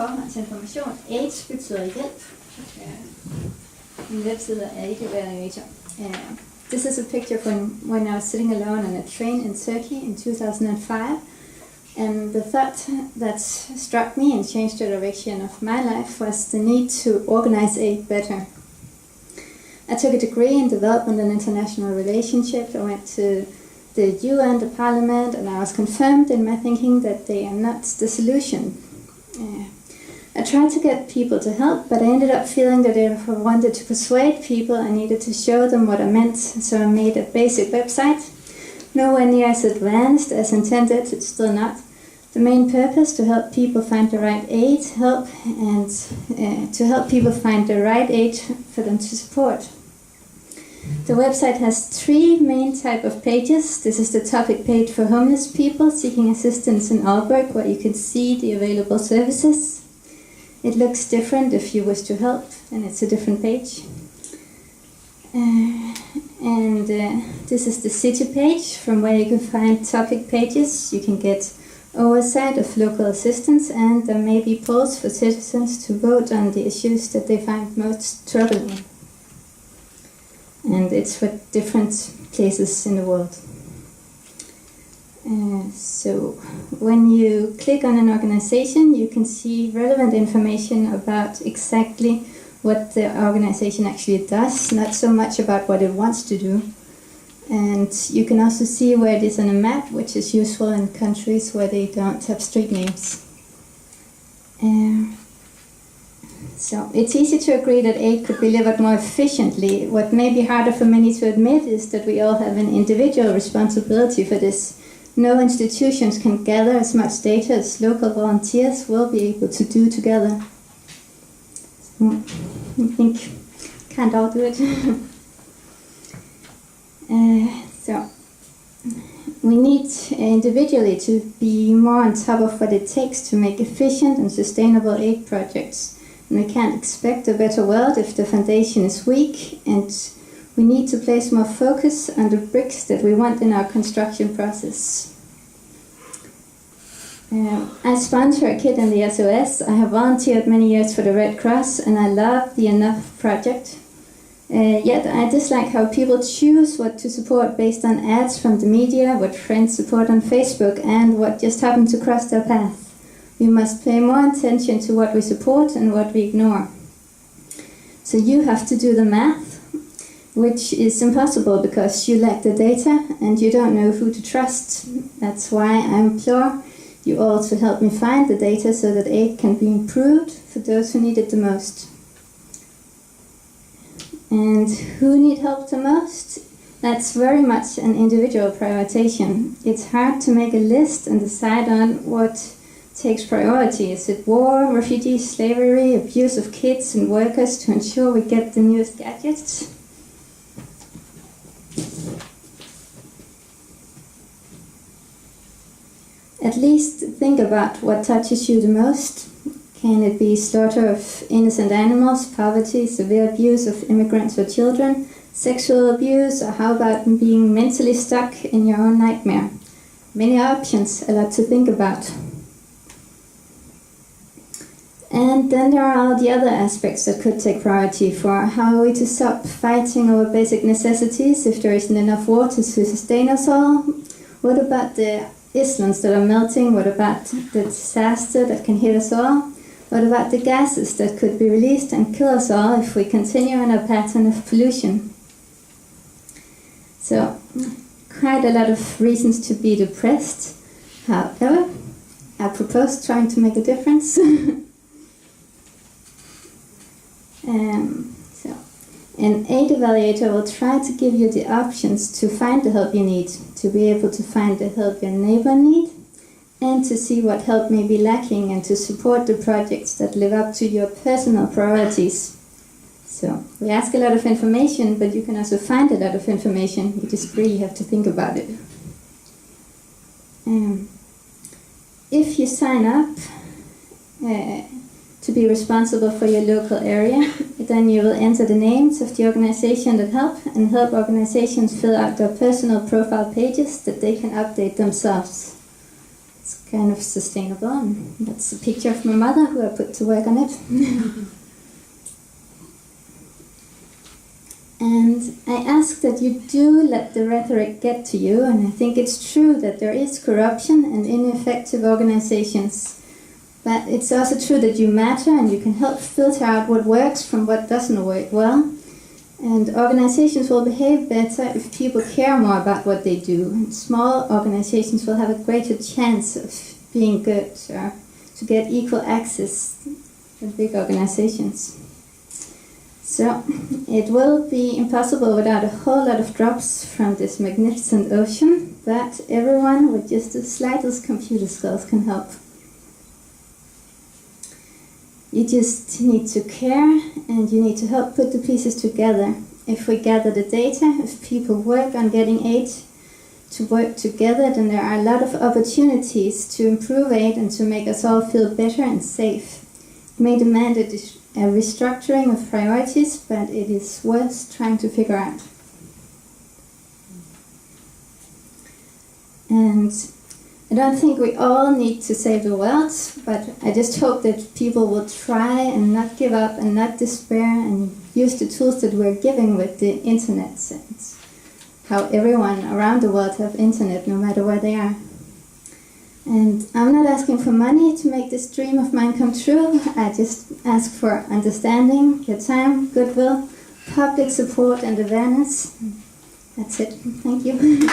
forhold til information. AIDS betyder hjælp. Min webside er AIDS Evaluator. This is a picture from when I was sitting alone on a train in Turkey in 2005. And the thought that struck me and changed the direction of my life was the need to organize aid better. I took a degree in development and international relationships. I went to the UN, the Parliament, and I was confirmed in my thinking that they are not the solution. I tried to get people to help, but I ended up feeling that if I wanted to persuade people, I needed to show them what I meant, so I made a basic website. Nowhere near as advanced as intended, it's still not. The main purpose to help people find the right aid, to help people find the right aid for them to support. The website has 3 main type of pages. This is the topic page for homeless people seeking assistance in Aalborg, where you can see the available services. It looks different if you wish to help, and it's a different page. This is the city page, from where you can find topic pages. You can get oversight of local assistance, and there may be polls for citizens to vote on the issues that they find most troubling. And it's for different places in the world. So when you click on an organization, you can see relevant information about exactly what the organization actually does, not so much about what it wants to do. And you can also see where it is on a map, which is useful in countries where they don't have street names. So it's easy to agree that aid could be delivered more efficiently. What may be harder for many to admit is that we all have an individual responsibility for this. No institutions can gather as much data as local volunteers will be able to do together. So I think can't all do it. So we need individually to be more on top of what it takes to make efficient and sustainable aid projects. And we can't expect a better world if the foundation is weak, and we need to place more focus on the bricks that we want in our construction process. I sponsor a kid in the SOS. I have volunteered many years for the Red Cross, and I love the Enough project. Yet I dislike how people choose what to support based on ads from the media, what friends support on Facebook, and what just happened to cross their path. We must pay more attention to what we support and what we ignore. So you have to do the math, which is impossible because you lack the data and you don't know who to trust. That's why I implore you all to help me find the data so that aid can be improved for those who need it the most. And who need help the most? That's very much an individual prioritization. It's hard to make a list and decide on what takes priority. Is it war, refugees, slavery, abuse of kids and workers to ensure we get the newest gadgets? At least think about what touches you the most. Can it be slaughter of innocent animals, poverty, severe abuse of immigrants or children, sexual abuse, or how about being mentally stuck in your own nightmare? Many options, a lot to think about. And then there are all the other aspects that could take priority. For how are we to stop fighting over basic necessities if there isn't enough water to sustain us all? What about the islands that are melting? What about the disaster that can hit us all? What about the gases that could be released and kill us all if we continue on a pattern of pollution? So, quite a lot of reasons to be depressed. However, I propose trying to make a difference. An aid evaluator will try to give you the options to find the help you need, to be able to find the help your neighbor needs, and to see what help may be lacking and to support the projects that live up to your personal priorities. So, we ask a lot of information, but you can also find a lot of information. You disagree, you have to think about it. If you sign up to be responsible for your local area, then you will enter the names of the organization that help, and help organizations fill out their personal profile pages that they can update themselves. it's kind of sustainable. And that's a picture of my mother who I put to work on it. And I ask that you do let the rhetoric get to you, and I think it's true that there is corruption and ineffective organizations. But it's also true that you matter and you can help filter out what works from what doesn't work well. And organizations will behave better if people care more about what they do. And small organizations will have a greater chance of being good or to get equal access with big organizations. So it will be impossible without a whole lot of drops from this magnificent ocean, but everyone with just the slightest computer skills can help. You just need to care and you need to help put the pieces together. If we gather the data, if people work on getting aid to work together, then there are a lot of opportunities to improve aid and to make us all feel better and safe. It may demand a restructuring of priorities, but it is worth trying to figure out. And I don't think we all need to save the world, but I just hope that people will try and not give up and not despair and use the tools that we're giving with the internet. And how everyone around the world have internet no matter where they are. And I'm not asking for money to make this dream of mine come true. I just ask for understanding, your time, goodwill, public support and awareness. That's it. Thank you.